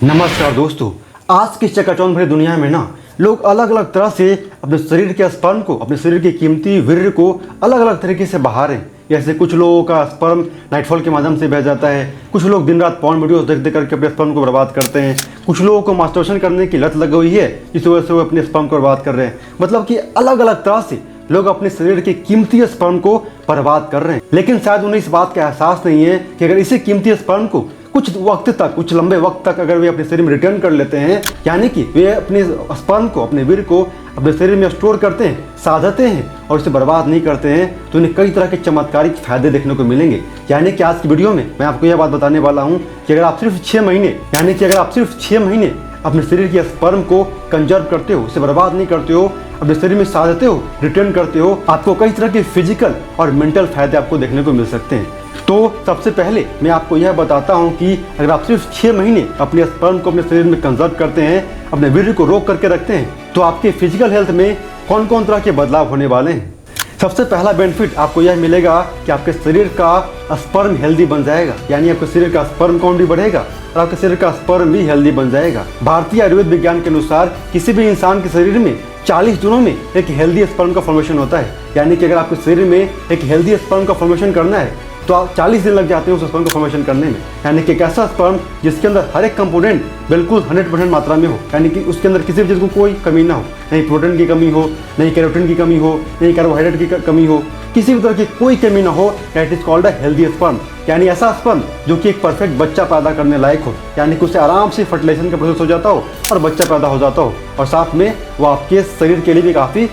नमस्कार दोस्तों, आज की चकाचौंध भरी दुनिया में ना लोग अलग अलग तरह से अपने शरीर के स्पर्म को, अपने शरीर के कीमती वीर्य को अलग अलग तरीके से बहा रहे हैं। जैसे कुछ लोगों का स्पर्म नाइटफॉल के माध्यम से बह जाता है, कुछ लोग दिन रात पॉर्न वीडियोस देख देख करके अपने स्पर्म को बर्बाद करते हैं, कुछ लोगों को मास्टरबेशन करने की लत लगी हुई है जिस वजह से वो अपने स्पर्म को बर्बाद कर रहे हैं। मतलब कि अलग अलग तरह से लोग अपने शरीर के कीमती स्पर्म को बर्बाद कर रहे हैं, लेकिन शायद उन्हें इस बात का एहसास नहीं है कि अगर इसी कीमती स्पर्म को कुछ वक्त तक, कुछ लंबे वक्त तक अगर वे अपने शरीर में रिटर्न कर लेते हैं, यानी कि वे अपने स्पर्म को, अपने वीर्य को अपने शरीर में स्टोर करते हैं, साधते हैं और उसे बर्बाद नहीं करते हैं, तो उन्हें कई तरह के चमत्कारिक फायदे देखने को मिलेंगे। यानी कि आज की वीडियो में मैं आपको यह बात बताने वाला हूँ कि अगर आप सिर्फ 6 महीने अपने शरीर के स्पर्म को कंजर्व करते हो, उसे बर्बाद नहीं करते हो, अपने शरीर में साधते हो, रिटर्न करते हो, आपको कई तरह के फिजिकल और मेंटल फायदे आपको देखने को मिल सकते हैं। तो सबसे पहले मैं आपको यह बताता हूं कि अगर आप सिर्फ 6 महीने अपने स्पर्म को अपने शरीर में कंजर्व करते हैं, अपने वीर्य को रोक करके रखते हैं, तो आपके फिजिकल हेल्थ में कौन कौन तरह के बदलाव होने वाले हैं। सबसे पहला बेनिफिट आपको यह मिलेगा कि आपके शरीर का स्पर्म हेल्दी बन जाएगा, यानी आपके शरीर का स्पर्म काउंट भी बढ़ेगा और आपके शरीर का स्पर्म भी हेल्दी बन जाएगा। भारतीय आयुर्वेद विज्ञान के अनुसार किसी भी इंसान के शरीर में 40 दिनों में एक हेल्दी स्पर्म का फॉर्मेशन होता है। यानी कि अगर आपके शरीर में एक हेल्दी स्पर्म का फॉर्मेशन करना है तो आप 40 दिन लग जाते हैं उस स्पर्म को फॉर्मेशन करने में। यानी कि एक ऐसा स्पर्म जिसके अंदर हर एक कंपोनेंट बिल्कुल 100% मात्रा में हो, यानी कि उसके अंदर किसी भी चीज़ को कोई कमी ना हो, नहीं प्रोटीन की कमी हो, नहीं कैरोटीन की कमी हो, नहीं कार्बोहाइड्रेट की कमी हो, किसी भी तरह की कोई कमी ना हो। That is called a healthy sperm, यानी ऐसा स्पर्म जो कि एक परफेक्ट बच्चा पैदा करने लायक हो, यानी कि उसे आराम से फर्टिलाइजेशन का प्रोसेस हो जाता हो और बच्चा पैदा हो जाता हो, और साथ में वो आपके शरीर के लिए भी काफ़ी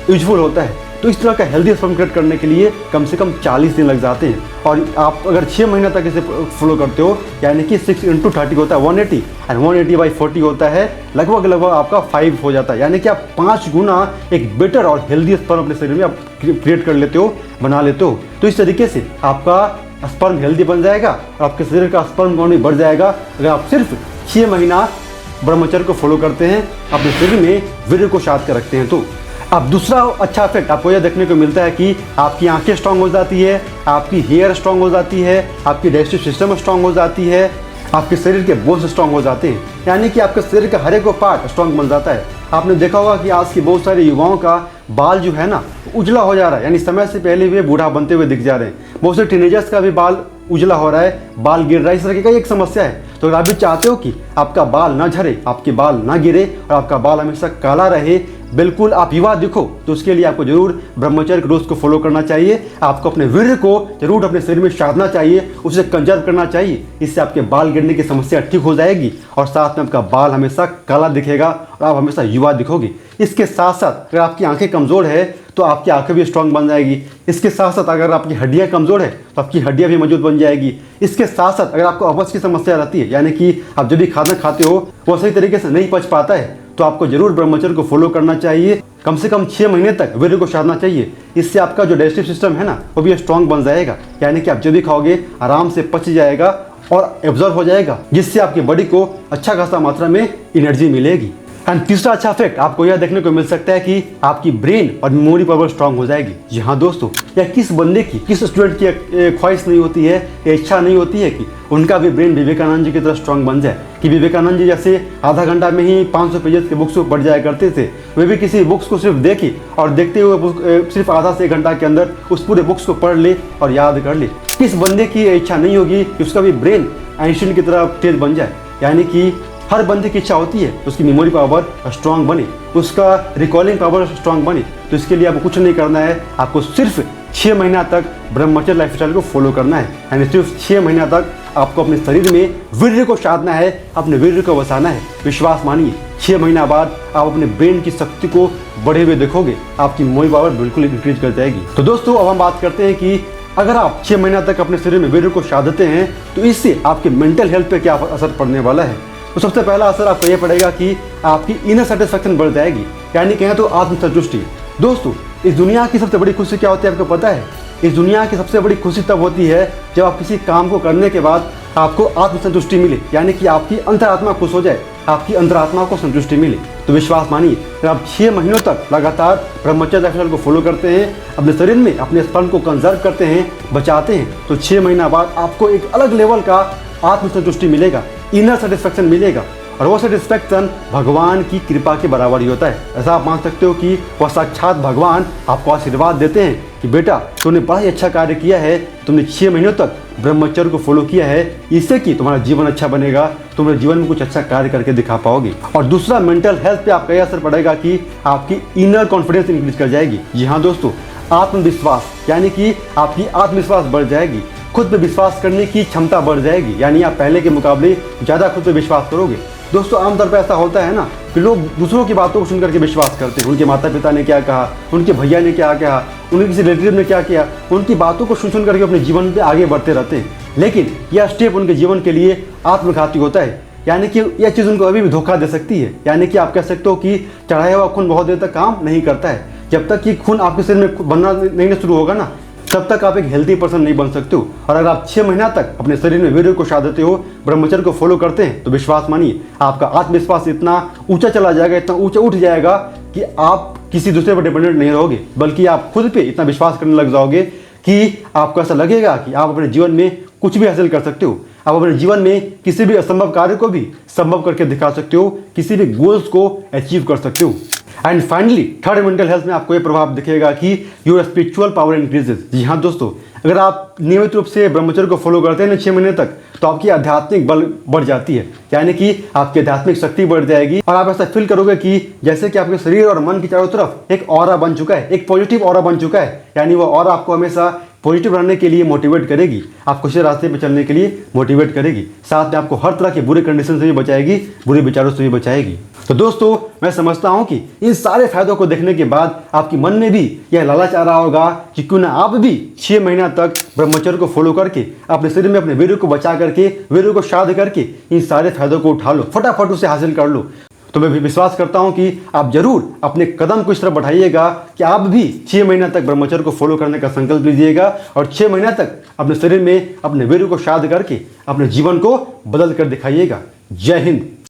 यूजफुल होता है। तो इस तरह का हेल्दी स्पर्म क्रिएट करने के लिए कम से कम 40 दिन लग जाते हैं। और आप अगर 6 महीने तक इसे फॉलो करते हो, यानी कि 6 × 30 होता है 180, और 180/40 होता है लगभग आपका 5 हो जाता है। यानी कि आप 5 गुना एक बेटर और हेल्दी स्पर्म अपने शरीर में आप क्रिएट कर लेते हो, बना लेते हो। तो इस तरीके से आपका स्पर्म हेल्दी बन जाएगा और आपके शरीर का स्पर्म काउंट भी बढ़ जाएगा अगर आप सिर्फ 6 महीना ब्रह्मचर्य को फॉलो करते हैं, अपने शरीर में वीर्य को साध कर रखते हैं। तो अब दूसरा अच्छा इफेक्ट आपको यह देखने को मिलता है कि आपकी आंखें स्ट्रांग हो जाती है, आपकी हेयर स्ट्रांग हो जाती है, आपकी डाइजेस्टिव सिस्टम स्ट्रांग हो जाती है, आपके शरीर के बोन्स स्ट्रांग हो जाते हैं, यानी कि आपके शरीर का हर एक पार्ट स्ट्रांग बन जाता है। आपने देखा होगा कि आज के बहुत सारे युवाओं का बाल जो है ना उजला हो जा रहा है, यानी समय से पहले वे बूढ़ा बनते हुए दिख जा रहे हैं। बहुत से टीनेजर्स का भी बाल उजला हो रहा है, बाल गिर रहा है, इस तरह की एक समस्या है। तो अगर आप भी चाहते हो कि आपका बाल ना झरे, आपके बाल ना गिरे और आपका बाल हमेशा काला रहे, बिल्कुल आप युवा दिखो, तो उसके लिए आपको जरूर ब्रह्मचर्य के रूल्स को फॉलो करना चाहिए। आपको अपने वीर्य को जरूर अपने शरीर में साधना चाहिए, उसे कंजर्व करना चाहिए। इससे आपके बाल गिरने की समस्या ठीक हो जाएगी और साथ में आपका बाल हमेशा काला दिखेगा और आप हमेशा युवा दिखोगे। इसके साथ साथ अगर आपकी आंखें कमज़ोर है तो आपकी आंखें भी स्ट्रांग बन जाएगी। इसके साथ साथ अगर आपकी हड्डियां कमज़ोर है तो आपकी हड्डियां भी मजबूत बन जाएगी। इसके साथ साथ अगर आपको अपच की समस्या रहती है, यानी कि आप जब भी खाना खाते हो वो सही तरीके से नहीं पच पाता है, तो आपको जरूर ब्रह्मचर्य को फॉलो करना चाहिए। कम से कम 6 महीने तक वीर्य को साधना चाहिए। इससे आपका जो डाइजेस्टिव सिस्टम है ना वो भी स्ट्रांग बन जाएगा, यानी कि आप जब भी खाओगे आराम से पच जाएगा और एब्जॉर्ब हो जाएगा, जिससे आपकी बॉडी को अच्छा खासा मात्रा में एनर्जी मिलेगी। एंड तीसरा अच्छा इफेक्ट आपको यह देखने को मिल सकता है कि आपकी ब्रेन और मेमोरी पावर स्ट्रांग हो जाएगी। जी हाँ दोस्तों, या किस बंदे की, किस स्टूडेंट की ख्वाहिश नहीं होती है, इच्छा नहीं होती है कि उनका भी ब्रेन विवेकानंद जी की तरह स्ट्रांग बन जाए। कि विवेकानंद जी जैसे आधा घंटा में ही 500 पेजेस के बुक्स को पढ़ जाया करते थे, वे भी किसी बुक्स को सिर्फ देखी और देखते हुए सिर्फ आधा से 1 घंटा के अंदर उस पूरे बुक्स को पढ़ ले और याद कर ले। किस बंदे की इच्छा नहीं होगी कि उसका भी ब्रेन आइंस्टाइन की तरह तेज बन जाए। यानी कि हर बंदे की इच्छा होती है उसकी मेमोरी पावर स्ट्रांग बने, उसका रिकॉलिंग पावर स्ट्रांग बने। तो इसके लिए आपको कुछ नहीं करना है, आपको सिर्फ 6 महीना तक ब्रह्मचर्य लाइफस्टाइल को फॉलो करना है। यानी सिर्फ 6 महीना तक आपको अपने शरीर में वीर्य को साधना है, अपने वीर्य को बसाना है। विश्वास मानिए, 6 महीना बाद आप अपने ब्रेन की शक्ति को बढ़े हुए देखोगे, आपकी मेमोरी पावर बिल्कुल इंक्रीज कर जाएगी। तो दोस्तों अब हम बात करते हैं कि अगर आप 6 महीना तक अपने शरीर में वीर्य को साधते हैं तो इससे आपके मेंटल हेल्थ पे क्या असर पड़ने वाला है। तो सबसे पहला असर आपको यह पड़ेगा कि आपकी इनर सेटिस्फैक्शन बढ़ जाएगी, यानी कहें तो आत्मसंतुष्टि। दोस्तों इस दुनिया की सबसे बड़ी खुशी क्या होती है आपको पता है? इस दुनिया की सबसे बड़ी खुशी तब होती है जब आप किसी काम को करने के बाद आपको आत्मसंतुष्टि मिले, यानी कि आपकी अंतरात्मा खुश हो जाए, आपकी अंतरात्मा को संतुष्टि मिले। तो विश्वास मानिए, अगर आप 6 महीनों तक लगातार ब्रह्मचर्य लाइफस्टाइल को फॉलो करते हैं, अपने शरीर में अपने स्पर्म को कंजर्व करते हैं, बचाते हैं, तो 6 महीना बाद आपको एक अलग लेवल का आत्मसंतुष्टि मिलेगा, इनर सेटिस्फैक्शन मिलेगा। और वो सेटिस्फैक्शन भगवान की कृपा के बराबर ही होता है। ऐसा आप मान सकते हो कि वह साक्षात भगवान आपको आशीर्वाद देते हैं कि बेटा तुमने बड़ा ही अच्छा कार्य किया है, तुमने 6 महीनों तक ब्रह्मचर्य को फॉलो किया है, इससे कि तुम्हारा जीवन अच्छा बनेगा, तुम्हारे जीवन में कुछ अच्छा कार्य करके दिखा पाओगे। और दूसरा, मेंटल हेल्थ पे आपका यह असर पड़ेगा कि आपकी इनर कॉन्फिडेंस इंक्रीज कर जाएगी। जी हाँ दोस्तों, आत्मविश्वास यानी कि आपकी आत्मविश्वास बढ़ जाएगी, खुद पे विश्वास करने की क्षमता बढ़ जाएगी, यानी आप पहले के मुकाबले ज़्यादा खुद पे विश्वास करोगे। दोस्तों आमतौर पर ऐसा होता है ना कि लोग दूसरों की बातों को सुनकर के विश्वास करते हैं। उनके माता पिता ने क्या कहा, उनके भैया ने क्या कहा, उनके किसी रिलेटिव ने क्या किया, उनकी बातों को सुन करके अपने जीवन पे आगे बढ़ते रहते हैं। लेकिन यह स्टेप उनके जीवन के लिए आत्मघाती होता है, यानी कि यह चीज़ उनको अभी भी धोखा दे सकती है। यानी कि आप कह सकते हो कि चढ़ाया हुआ खून बहुत देर तक काम नहीं करता है। जब तक कि खून आपके शरीर में बनना नहीं शुरू होगा ना, तब तक आप एक हेल्दी पर्सन नहीं बन सकते हो। और अगर आप 6 महीना तक अपने शरीर में वीर्य को साधते हो, ब्रह्मचर्य को फॉलो करते हैं, तो विश्वास मानिए आपका आत्मविश्वास इतना ऊंचा चला जाएगा, इतना ऊंचा उठ जाएगा कि आप किसी दूसरे पर डिपेंडेंट नहीं रहोगे, बल्कि आप खुद पे इतना विश्वास करने लग जाओगे कि आपको ऐसा लगेगा कि आप अपने जीवन में कुछ भी हासिल कर सकते हो। आप अपने जीवन में किसी भी असंभव कार्य को भी संभव करके दिखा सकते हो, किसी भी गोल्स को अचीव कर सकते हो। And finally third, mental health में आपको ये प्रभाव दिखेगा कि योर स्पिरिचुअल पावर इंक्रीजेस। जी हाँ दोस्तों, अगर आप नियमित रूप से ब्रह्मचर्य को फॉलो करते हैं ना 6 महीने तक, तो आपकी आध्यात्मिक बल बढ़ जाती है, यानी कि आपकी आध्यात्मिक शक्ति बढ़ जाएगी। और आप ऐसा फील करोगे कि जैसे कि आपके शरीर और मन की चारों तरफ एक ऑरा बन चुका है, एक पॉजिटिव ऑरा बन चुका है। यानी वो ऑरा आपको हमेशा पॉजिटिव रहने के लिए मोटिवेट करेगी, आपको उसी रास्ते पर चलने के लिए मोटिवेट करेगी, साथ में आपको हर तरह के बुरे कंडीशन से भी बचाएगी, बुरे विचारों से भी बचाएगी। तो दोस्तों मैं समझता हूँ कि इन सारे फायदों को देखने के बाद आपके मन में भी यह लालच आ रहा होगा कि क्यों ना आप भी 6 महीना तक ब्रह्मचर्य को फॉलो करके अपने शरीर में अपने वीर्य को बचा करके, वीर्य को साध करके इन सारे फायदों को उठा लो, फटाफट उसे हासिल कर लो। तो मैं भी विश्वास करता हूं कि आप जरूर अपने कदम को इस तरफ बढ़ाइएगा कि आप भी 6 महीना तक ब्रह्मचर्य को फॉलो करने का संकल्प लीजिएगा और 6 महीना तक अपने शरीर में अपने वीर्य को साध करके अपने जीवन को बदल कर दिखाइएगा। जय हिंद।